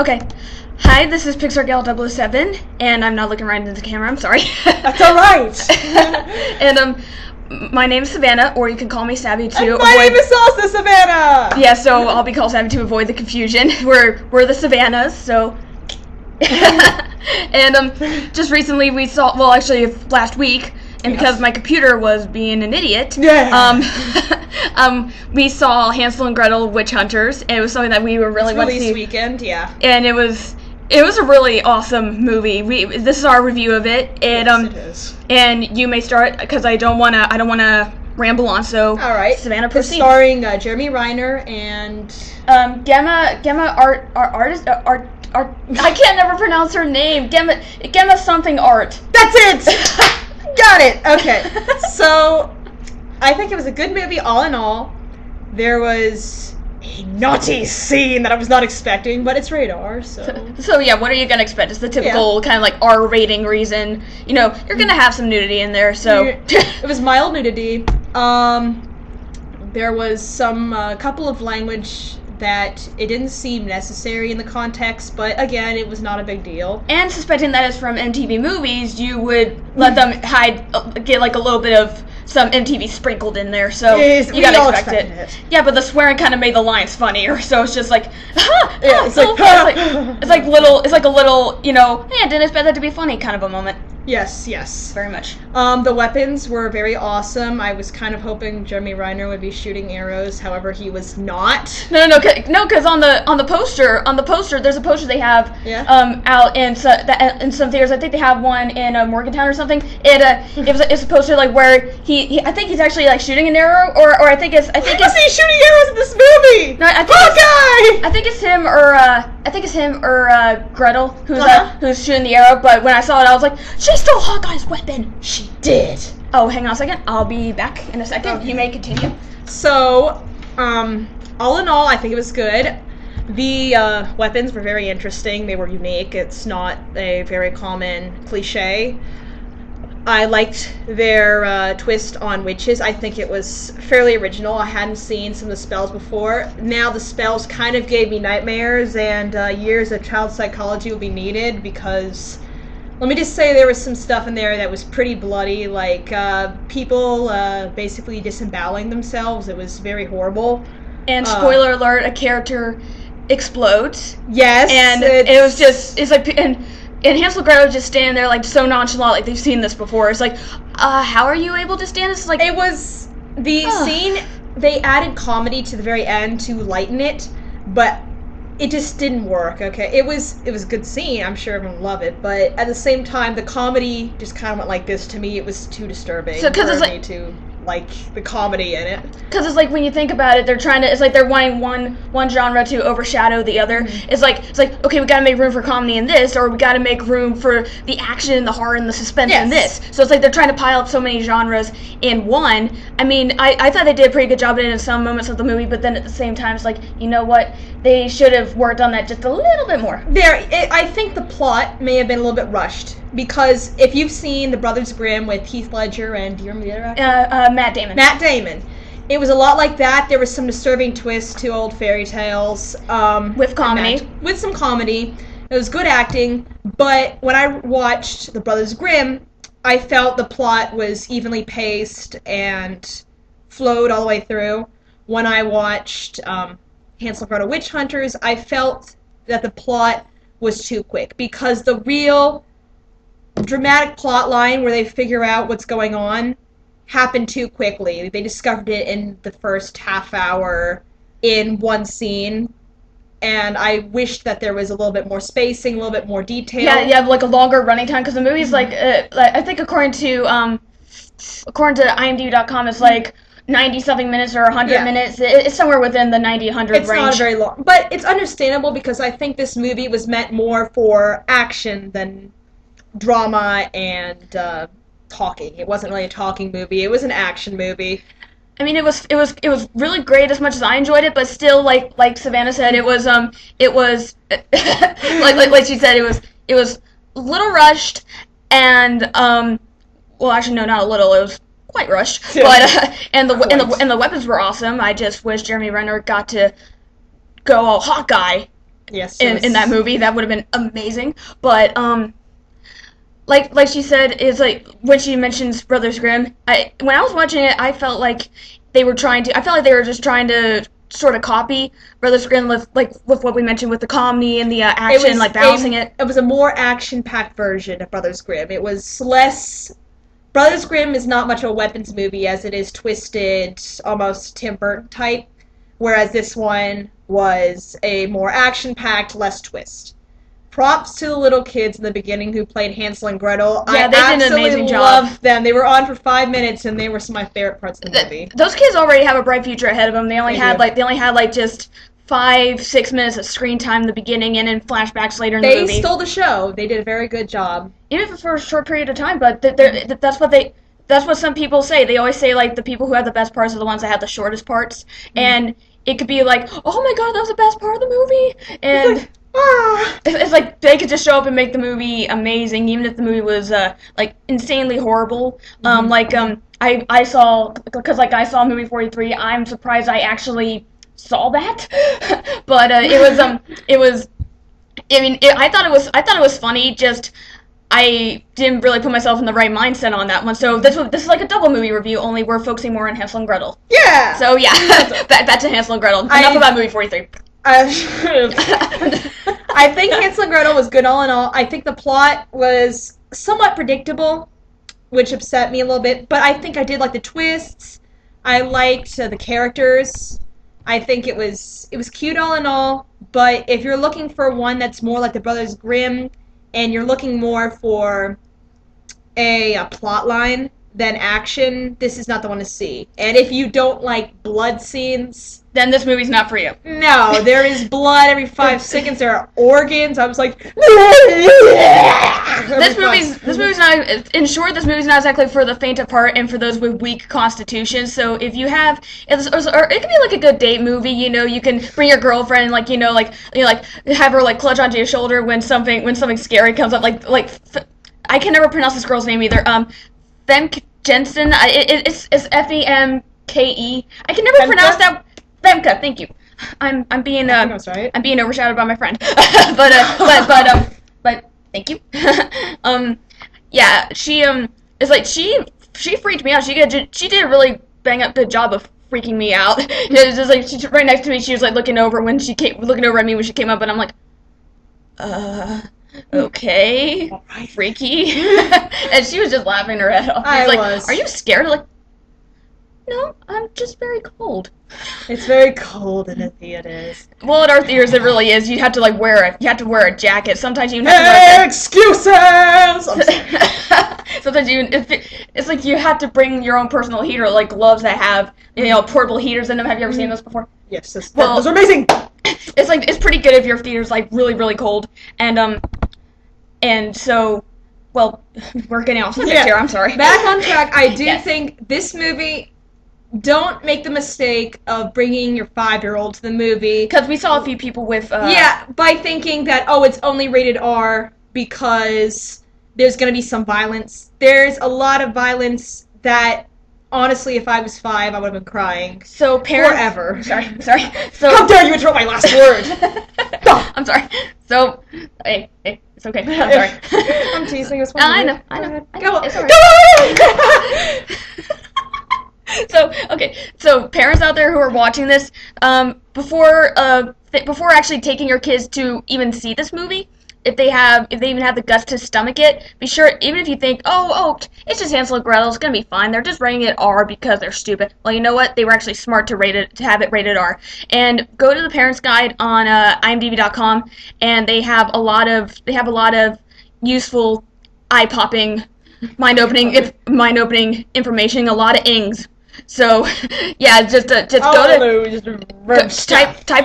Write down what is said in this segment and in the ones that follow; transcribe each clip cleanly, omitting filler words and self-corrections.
Okay. Hi, this is Pixargal007, and I'm not looking right into the camera, I'm sorry. That's alright! And, my name is Savannah, or you can call me Savvy to and my name is also Savannah! Yeah, so I'll be called Savvy to avoid the confusion. We're the Savannahs, so... And, just recently we saw, well, actually, last week, and because my computer was being an idiot, we saw Hansel and Gretel Witch Hunters, and it was something that we were really wanting to see. Weekend, yeah. And it was a really awesome movie. This is our review of it. And, yes, it is. And you may start because I don't wanna ramble on. So, all right, Savannah, proceed. It's starring Jeremy Renner and Gemma Art. I can't never pronounce her name. Gemma something Art. That's it. Got it. Okay. So, I think it was a good movie all in all. There was a naughty scene that I was not expecting, but it's rated R, so... So yeah, what are you gonna expect? It's the typical kind of like R rating reason. You know, you're gonna have some nudity in there, so... It was mild nudity. There was some couple of language that it didn't seem necessary in the context, but again, it was not a big deal. And suspecting that it's from MTV Movies, you would let them get like a little bit of some MTV sprinkled in there, so you gotta expect it. Yeah, but the swearing kind of made the lines funnier, so it's just like, it's like a little, you know, hey, I didn't expect that to be funny kind of a moment. Yes. Very much. The weapons were very awesome. I was kind of hoping Jeremy Renner would be shooting arrows, however, he was not. No, because on the poster, there's a poster they have out in some theaters. I think they have one in Morgantown or something. It's a poster like where he I think he's actually like shooting an arrow, or I think it's he shooting arrows in this movie. No, I think it's him or Gretel who's shooting the arrow. But when I saw it, I was like, she stole Hawkeye's weapon. She did. Oh, hang on a second. I'll be back in a second. Okay. You may continue. So, all in all, I think it was good. The weapons were very interesting. They were unique. It's not a very common cliche. I liked their twist on witches. I think it was fairly original. I hadn't seen some of the spells before. Now the spells kind of gave me nightmares, and years of child psychology will be needed because... Let me just say there was some stuff in there that was pretty bloody, like people basically disemboweling themselves. It was very horrible. And spoiler alert, a character explodes. Yes. And it was just, it's like, and Hansel and Gretel just standing there like so nonchalant, like they've seen this before. It's like, how are you able to stand this? Like, it was, the scene, they added comedy to the very end to lighten it, but it just didn't work, okay? It was a good scene, I'm sure everyone will love it, but at the same time, the comedy just kind of went like this to me. It was too disturbing for me to like the comedy in it. Because it's like when you think about it, it's like they're wanting one genre to overshadow the other. Mm-hmm. It's like, okay, we gotta make room for comedy in this, or we gotta make room for the action, the horror, and the suspense in this. So it's like they're trying to pile up so many genres in one. I mean, I thought they did a pretty good job in some moments of the movie, but then at the same time, it's like, you know what? They should have worked on that just a little bit more. I think the plot may have been a little bit rushed, because if you've seen The Brothers Grimm with Heath Ledger and, do you remember the other actor? Matt Damon. Matt Damon. It was a lot like that. There was some disturbing twists to old fairy tales. With comedy. With some comedy. It was good acting, but when I watched The Brothers Grimm, I felt the plot was evenly paced and flowed all the way through. When I watched Hansel and Gretel Witch Hunters, I felt that the plot was too quick, because the real dramatic plot line where they figure out what's going on happened too quickly. They discovered it in the first half hour in one scene, and I wished that there was a little bit more spacing, a little bit more detail. Yeah, like a longer running time, because the movie's like I think according to IMDb.com, it's like 90-something minutes or 100 minutes. It's somewhere within the 90-100 range. It's not very long, but it's understandable because I think this movie was meant more for action than drama and talking. It wasn't really a talking movie. It was an action movie. I mean, it was really great as much as I enjoyed it, but still, like Savannah said, it was like she said, it was a little rushed, and well, actually no, not a little. It was quite rushed, but and the weapons were awesome. I just wish Jeremy Renner got to go all Hawkeye Yes. in that movie. That would have been amazing. But like she said, is like when she mentions Brothers Grimm. When I was watching it, I felt like they were just trying to sort of copy Brothers Grimm with what we mentioned with the comedy and the action, like balancing it. It was a more action-packed version of Brothers Grimm. It was less. Brothers Grimm is not much of a weapons movie as it is twisted, almost Tim Burton type, whereas this one was a more action-packed, less twist. Props to the little kids in the beginning who played Hansel and Gretel. Yeah, they did an amazing job. I loved them. They were on for 5 minutes, and they were some of my favorite parts of the movie. Those kids already have a bright future ahead of them. They only had just 5-6 minutes of screen time in the beginning, and then flashbacks later in the movie. They stole the show. They did a very good job, even for a short period of time. But that's what some people say. They always say like the people who have the best parts are the ones that have the shortest parts, and it could be like, oh my god, that was the best part of the movie, and. It's like they could just show up and make the movie amazing, even if the movie was like insanely horrible. I saw movie 43. I'm surprised I actually saw that, but it was. I mean, I thought it was funny. Just I didn't really put myself in the right mindset on that one. So this is like a double movie review. Only we're focusing more on Hansel and Gretel. Yeah. So yeah, back to Hansel and Gretel. Enough about movie 43. I think Hansel and Gretel was good all in all. I think the plot was somewhat predictable, which upset me a little bit. But I think I did like the twists. I liked the characters. I think it was cute all in all. But if you're looking for one that's more like the Brothers Grimm, and you're looking more for a plot line than action, this is not the one to see. And if you don't like blood scenes, then this movie's not for you. No, there is blood every 5 seconds. There are organs. I was like, this movie's not. In short, this movie's not exactly for the faint of heart and for those with weak constitutions. So if you have, or it can be like a good date movie. You know, you can bring your girlfriend, like have her like clutch onto your shoulder when something scary comes up. Like I can never pronounce this girl's name either. Femke Jensen. It's Femke. I can never pronounce that. Femke, thank you. I'm being right. I'm being overshadowed by my friend. but thank you. Yeah, she it's like she freaked me out. She did a really bang up good job of freaking me out. It was just like she's right next to me. She was like looking over at me when she came up, and I'm like, okay, right. Freaky. And she was just laughing her head off. She's like, are you scared? I'm like, no, I'm just very cold. It's very cold in the theaters. Well, at our theaters, it really is. You have to wear a jacket. Sometimes you have to wear excuses. Sometimes it's like you have to bring your own personal heater, like gloves that have portable heaters in them. Have you ever seen those before? Yes, those are amazing. It's pretty good if your theater's like really really cold, and so. Well, we're getting off subject here. I'm sorry. Back on track. I do think this movie. Don't make the mistake of bringing your 5-year-old to the movie. Because we saw a few people with... by thinking that, it's only rated R because there's going to be some violence. There's a lot of violence that, honestly, if I was 5, I would have been crying. So parents... Forever. Sorry. So... How dare you interrupt my last word! I'm sorry. So... Hey, it's okay. I'm sorry. I'm teasing this one. I know. Go. It's alright. So parents out there who are watching this, before actually taking your kids to even see this movie, if they even have the guts to stomach it, be sure, even if you think, it's just Hansel and Gretel, it's gonna be fine, they're just rating it R because they're stupid. Well, you know what? They were actually smart to have it rated R. And go to the Parents Guide on IMDb.com, and they have a lot of useful, eye-popping, mind-opening information, a lot of ings. So, yeah, just type in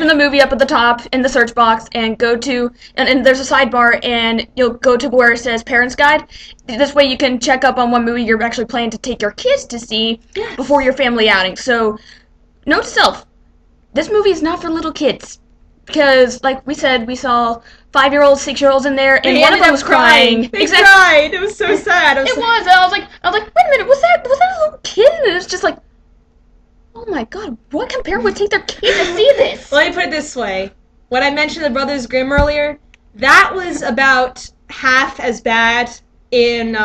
the movie up at the top in the search box and go to, and there's a sidebar, and you'll go to where it says Parents Guide. This way you can check up on what movie you're actually planning to take your kids to see before your family outing. So, note to self, this movie is not for little kids. Because, like we said, we saw 5-year-olds, 6-year-olds in there, and one of them was crying. They cried. It was so sad. I was like, wait a minute, was that a little kid? And it was just like, oh my god, what parent would take their kid to see this? Let me put it this way. when I mentioned the Brothers Grimm earlier, that was about half as bad in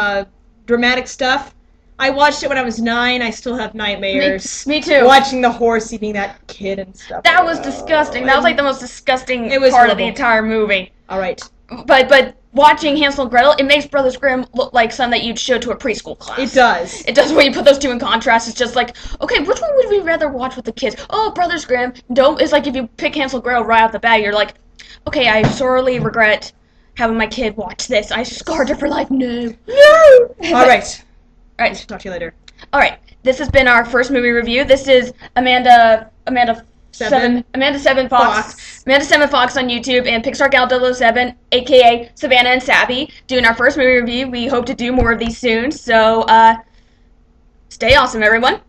dramatic stuff. I watched it when I was 9. I still have nightmares. Me too. Watching the horse eating that kid and stuff. That was disgusting. That was like the most disgusting part horrible. of the entire movie. All right. But watching Hansel and Gretel, it makes Brothers Grimm look like something that you'd show to a preschool class. It does. It does when you put those two in contrast. It's just like, okay, which one would we rather watch with the kids? Oh, Brothers Grimm. Don't. It's like if you pick Hansel and Gretel right off the bat, you're like, okay, I sorely regret having my kid watch this. I scarred her for life. No. No. All right. All right. Talk to you later. All right. This has been our first movie review. This is Amanda Seven Fox. Amanda 7 Fox on YouTube and Pixargal007, aka Savannah and Savvy, doing our first movie review. We hope to do more of these soon. So stay awesome, everyone.